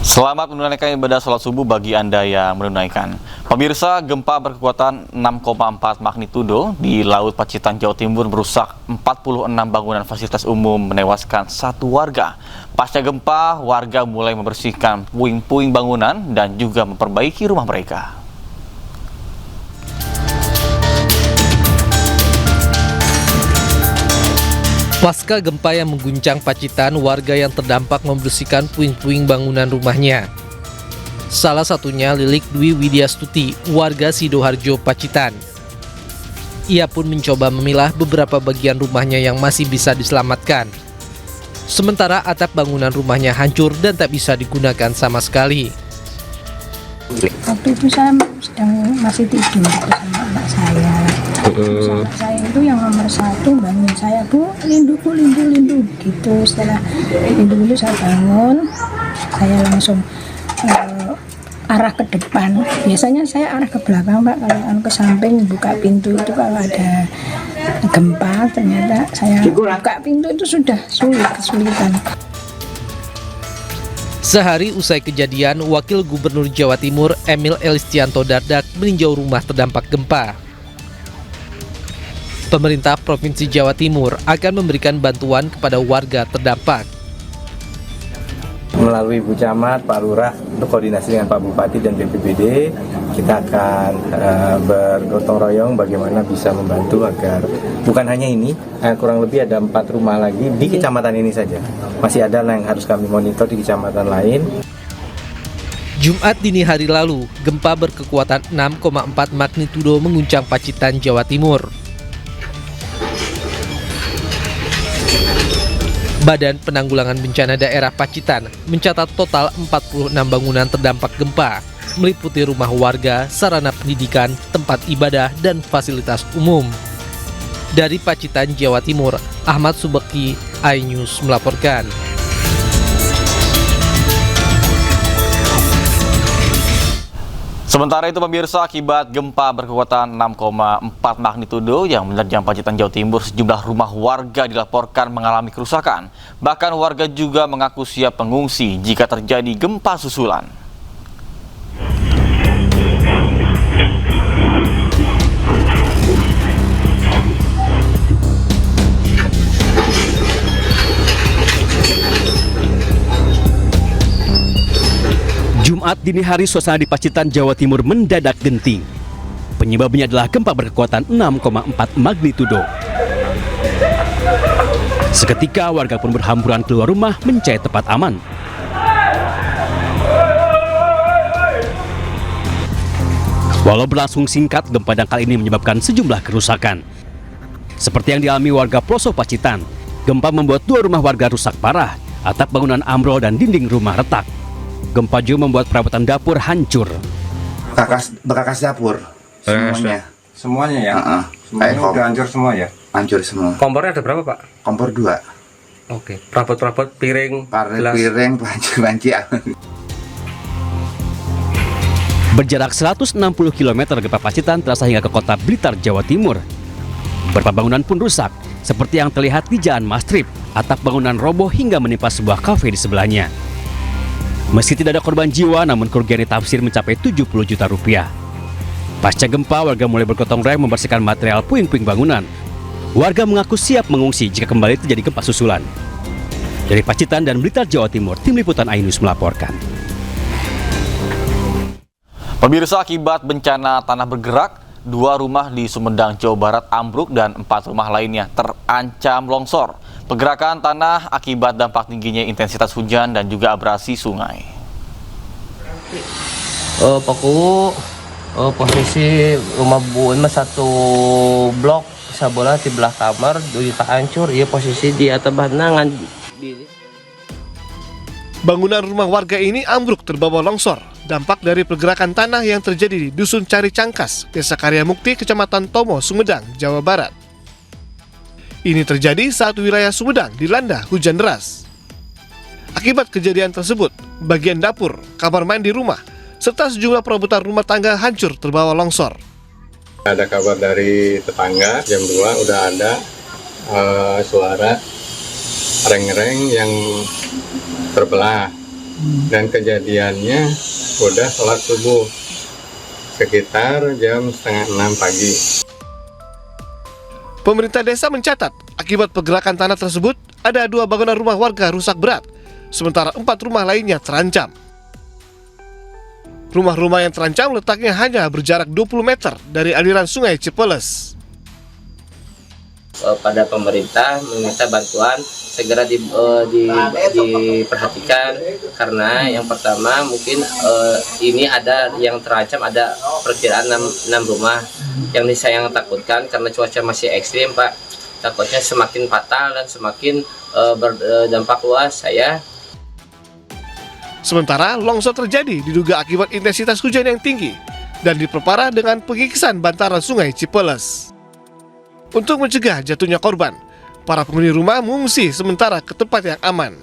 Selamat menunaikan ibadah sholat subuh bagi Anda yang menunaikan. Pemirsa, gempa berkekuatan 6,4 magnitudo di Laut Pacitan, Jawa Timur merusak 46 bangunan fasilitas umum, menewaskan 1 warga. Pasca gempa, warga mulai membersihkan puing-puing bangunan dan juga memperbaiki rumah mereka. Pasca gempa yang mengguncang Pacitan, warga yang terdampak membersihkan puing-puing bangunan rumahnya. Salah satunya Lilik Dwi Widyastuti, warga Sidoarjo, Pacitan. Ia pun mencoba memilah beberapa bagian rumahnya yang masih bisa diselamatkan. Sementara atap bangunan rumahnya hancur dan tak bisa digunakan sama sekali. Waktu itu saya masih tidur bersama anak saya. Terus anak saya itu yang nomor 1 bangun saya, Bu, lindu gitu. Setelah lindu saya bangun, saya langsung arah ke depan. Biasanya saya arah ke belakang, Pak, kalau ke samping buka pintu itu kalau ada gempa, ternyata saya buka pintu itu sudah kesulitan. Sehari usai kejadian, Wakil Gubernur Jawa Timur Emil Elistianto Dardak meninjau rumah terdampak gempa. Pemerintah Provinsi Jawa Timur akan memberikan bantuan kepada warga terdampak. Melalui Bu Camat, Pak Lurah, untuk koordinasi dengan Pak Bupati dan BPBD, kita akan bergotong royong bagaimana bisa membantu agar bukan hanya ini, kurang lebih ada 4 rumah lagi di kecamatan ini saja. Masih ada yang harus kami monitor di kecamatan lain. Jumat dini hari lalu, gempa berkekuatan 6,4 magnitudo mengguncang Pacitan, Jawa Timur. Badan Penanggulangan Bencana Daerah Pacitan mencatat total 46 bangunan terdampak gempa, meliputi rumah warga, sarana pendidikan, tempat ibadah, dan fasilitas umum. Dari Pacitan, Jawa Timur, Ahmad Subeki, iNews melaporkan. Sementara itu pemirsa, akibat gempa berkekuatan 6,4 magnitudo yang menerjang Pacitan, Jawa Timur, sejumlah rumah warga dilaporkan mengalami kerusakan. Bahkan warga juga mengaku siap mengungsi jika terjadi gempa susulan. Jumat dini hari, suasana di Pacitan, Jawa Timur mendadak genting. Penyebabnya adalah gempa berkekuatan 6,4 magnitudo. Seketika warga pun berhamburan keluar rumah mencari tempat aman. Walau berlangsung singkat, gempa dangkal ini menyebabkan sejumlah kerusakan. Seperti yang dialami warga Ploso Pacitan, gempa membuat 2 rumah warga rusak parah, atap bangunan ambrol dan dinding rumah retak. Gempa juga membuat perabotan dapur hancur. Bekas dapur semuanya ya. Semuanya udah hancur semua ya. Hancur semua. Kompornya ada berapa, Pak? Kompor 2. Oke. Perabot piring, gelas. Piring, panci. Berjarak 160 km, gempa Pacitan terasa hingga ke kota Blitar, Jawa Timur. Beberapa bangunan pun rusak, seperti yang terlihat di Jalan Mastrip. Atap bangunan roboh hingga menimpa sebuah kafe di sebelahnya. Meski tidak ada korban jiwa, namun kerugian ditafsir mencapai 70 juta rupiah. Pasca gempa, warga mulai bergotong royong membersihkan material puing-puing bangunan. Warga mengaku siap mengungsi jika kembali terjadi gempa susulan. Dari Pacitan dan Blitar, Jawa Timur, Tim Liputan iNews melaporkan. Pemirsa, akibat bencana tanah bergerak, 2 rumah di Sumedang, Jawa Barat ambruk dan 4 rumah lainnya terancam longsor. Pergerakan tanah akibat dampak tingginya intensitas hujan dan juga abrasi sungai. Posisi rumah Bu Ima 1 blok sabola di belah kamar, 2 juta hancur. Iya, posisi di atas banangan. Bangunan rumah warga ini ambruk terbawa longsor. Dampak dari pergerakan tanah yang terjadi di Dusun Cari Cangkas, Desa Karya Mukti, Kecamatan Tomo, Sumedang, Jawa Barat. Ini terjadi saat wilayah Sumedang dilanda hujan deras. Akibat kejadian tersebut, bagian dapur, kamar mandi rumah, serta sejumlah perabotan rumah tangga hancur terbawa longsor. Ada kabar dari tetangga, jam 2 udah ada suara reng-reng yang terbelah. dan kejadiannya udah sholat subuh sekitar jam 5:30 pagi. Pemerintah desa mencatat akibat pergerakan tanah tersebut ada 2 bangunan rumah warga rusak berat, sementara 4 rumah lainnya terancam. Rumah-rumah yang terancam letaknya hanya berjarak 20 meter dari aliran sungai Cipeles. Pada pemerintah meminta bantuan segera diperhatikan, karena yang pertama mungkin ini ada yang terancam, ada perkiraan 6 rumah yang saya takutkan karena cuaca masih ekstrim, Pak. Takutnya semakin fatal dan semakin berdampak luas saya. Sementara longsor terjadi diduga akibat intensitas hujan yang tinggi dan diperparah dengan pengikisan bantaran sungai Cipeles. Untuk mencegah jatuhnya korban, para penghuni rumah mengungsi sementara ke tempat yang aman.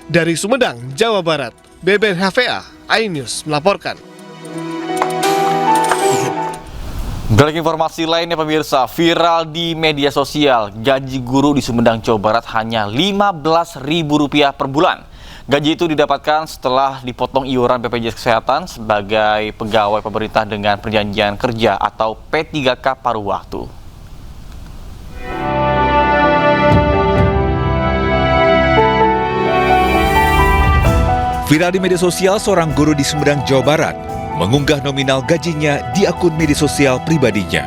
Dari Sumedang, Jawa Barat, Beben HVA, iNews melaporkan. Berikut informasi lainnya pemirsa, viral di media sosial, gaji guru di Sumedang, Jawa Barat hanya Rp15.000 per bulan. Gaji itu didapatkan setelah dipotong iuran BPJS Kesehatan sebagai pegawai pemerintah dengan perjanjian kerja atau P3K paruh waktu. Viral di media sosial, seorang guru di Sumedang, Jawa Barat mengunggah nominal gajinya di akun media sosial pribadinya.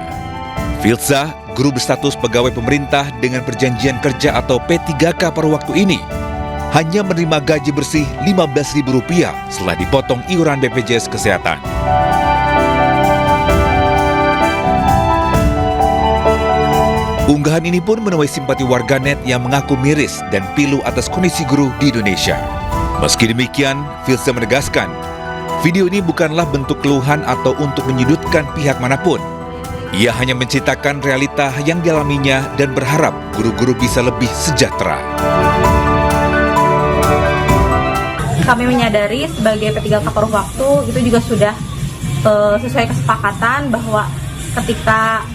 Filza, guru berstatus pegawai pemerintah dengan perjanjian kerja atau P3K paruh waktu ini, hanya menerima gaji bersih Rp15.000 setelah dipotong iuran BPJS Kesehatan. Unggahan ini pun menuai simpati warganet yang mengaku miris dan pilu atas kondisi guru di Indonesia. Meski demikian, Filza menegaskan, video ini bukanlah bentuk keluhan atau untuk menyudutkan pihak manapun. Ia hanya menceritakan realita yang dialaminya dan berharap guru-guru bisa lebih sejahtera. Kami menyadari sebagai P3K paruh waktu itu juga sudah sesuai kesepakatan bahwa ketika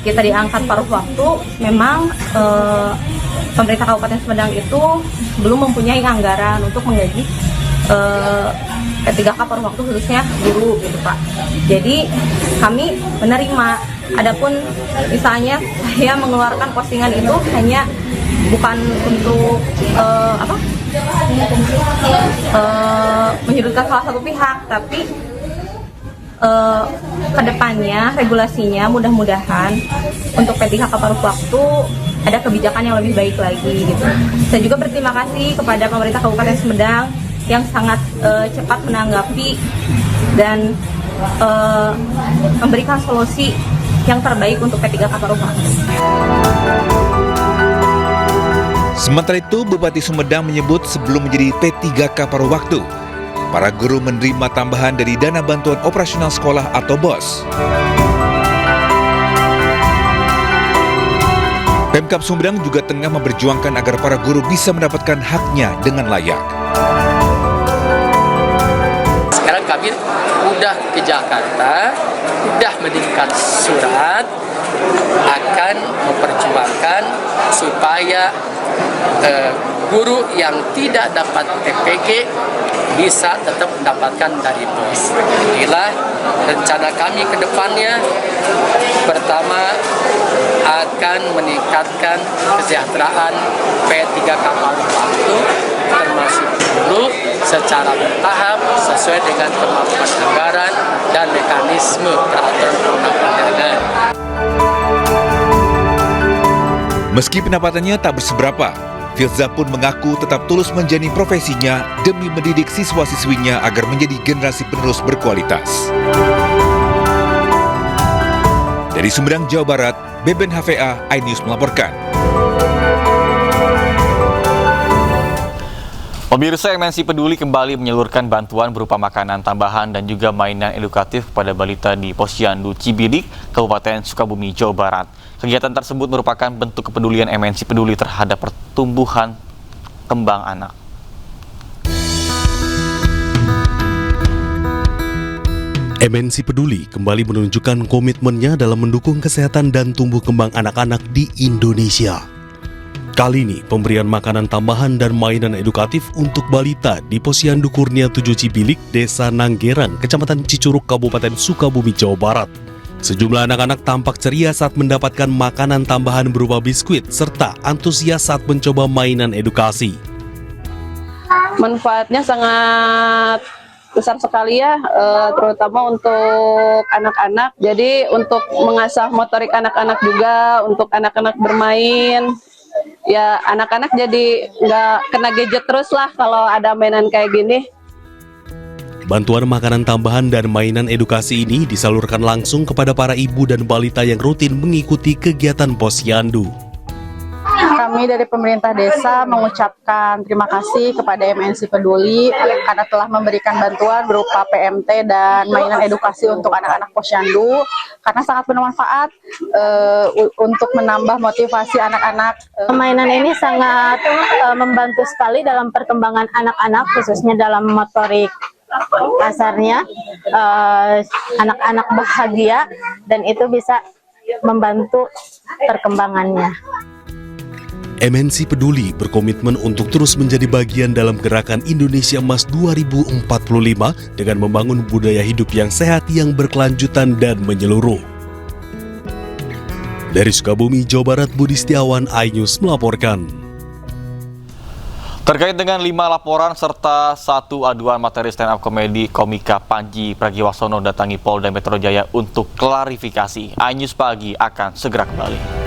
kita diangkat paruh waktu, memang pemerintah Kabupaten Sumedang itu belum mempunyai anggaran untuk menggaji P3K paruh waktu khususnya guru gitu Pak. Jadi kami menerima. Adapun misalnya saya mengeluarkan postingan itu hanya bukan untuk menyudutkan salah satu pihak, tapi kedepannya regulasinya mudah-mudahan untuk P3K paruh waktu ada kebijakan yang lebih baik lagi gitu. Saya juga berterima kasih kepada pemerintah Kabupaten Sumedang yang sangat cepat menanggapi dan memberikan solusi yang terbaik untuk P3K paruh waktu. Sementara itu, Bupati Sumedang menyebut sebelum menjadi P3K paruh waktu, para guru menerima tambahan dari dana bantuan operasional sekolah atau BOS. Pemkab Sumedang juga tengah memperjuangkan agar para guru bisa mendapatkan haknya dengan layak. Sekarang kami udah ke Jakarta, udah meningkat surat, akan memperjuangkan supaya guru yang tidak dapat PPG bisa tetap mendapatkan dari BOS. Inilah rencana kami ke depannya. Pertama, akan meningkatkan kesejahteraan P3K paruh waktu termasuk guru secara bertahap sesuai dengan kemampuan anggaran dan mekanisme peraturan perundang-undangan. Meski pendapatannya tak berseberapa, Filza pun mengaku tetap tulus menjalani profesinya demi mendidik siswa-siswinya agar menjadi generasi penerus berkualitas. Dari Sumedang, Jawa Barat, Beben HVA, iNews melaporkan. Pemirsa, MNC Peduli kembali menyalurkan bantuan berupa makanan tambahan dan juga mainan edukatif kepada balita di Posyandu Cibidik, Kabupaten Sukabumi, Jawa Barat. Kegiatan tersebut merupakan bentuk kepedulian MNC Peduli terhadap pertumbuhan kembang anak. MNC Peduli kembali menunjukkan komitmennya dalam mendukung kesehatan dan tumbuh kembang anak-anak di Indonesia. Kali ini, pemberian makanan tambahan dan mainan edukatif untuk balita di Posyandu Kurnia 7 Cibilik, Desa Nanggeran, Kecamatan Cicurug, Kabupaten Sukabumi, Jawa Barat. Sejumlah anak-anak tampak ceria saat mendapatkan makanan tambahan berupa biskuit, serta antusias saat mencoba mainan edukasi. Manfaatnya sangat besar sekali ya, terutama untuk anak-anak. Jadi untuk mengasah motorik anak-anak juga, untuk anak-anak bermain. Ya anak-anak jadi nggak kena gadget terus lah kalau ada mainan kayak gini. Bantuan makanan tambahan dan mainan edukasi ini disalurkan langsung kepada para ibu dan balita yang rutin mengikuti kegiatan Posyandu. Kami dari pemerintah desa mengucapkan terima kasih kepada MNC Peduli karena telah memberikan bantuan berupa PMT dan mainan edukasi untuk anak-anak Posyandu, karena sangat bermanfaat untuk menambah motivasi anak-anak. Mainan ini sangat membantu sekali dalam perkembangan anak-anak, khususnya dalam motorik kasarnya. Anak-anak bahagia dan itu bisa membantu perkembangannya. MNC Peduli berkomitmen untuk terus menjadi bagian dalam gerakan Indonesia Emas 2045 dengan membangun budaya hidup yang sehat, yang berkelanjutan dan menyeluruh. Dari Sukabumi, Jawa Barat, Budi Setiawan, iNews melaporkan. Terkait dengan 5 laporan serta 1 aduan materi stand up komedi komika Panji Pragiwaksono datangi Polda Metro Jaya untuk klarifikasi. iNews Pagi akan segera kembali.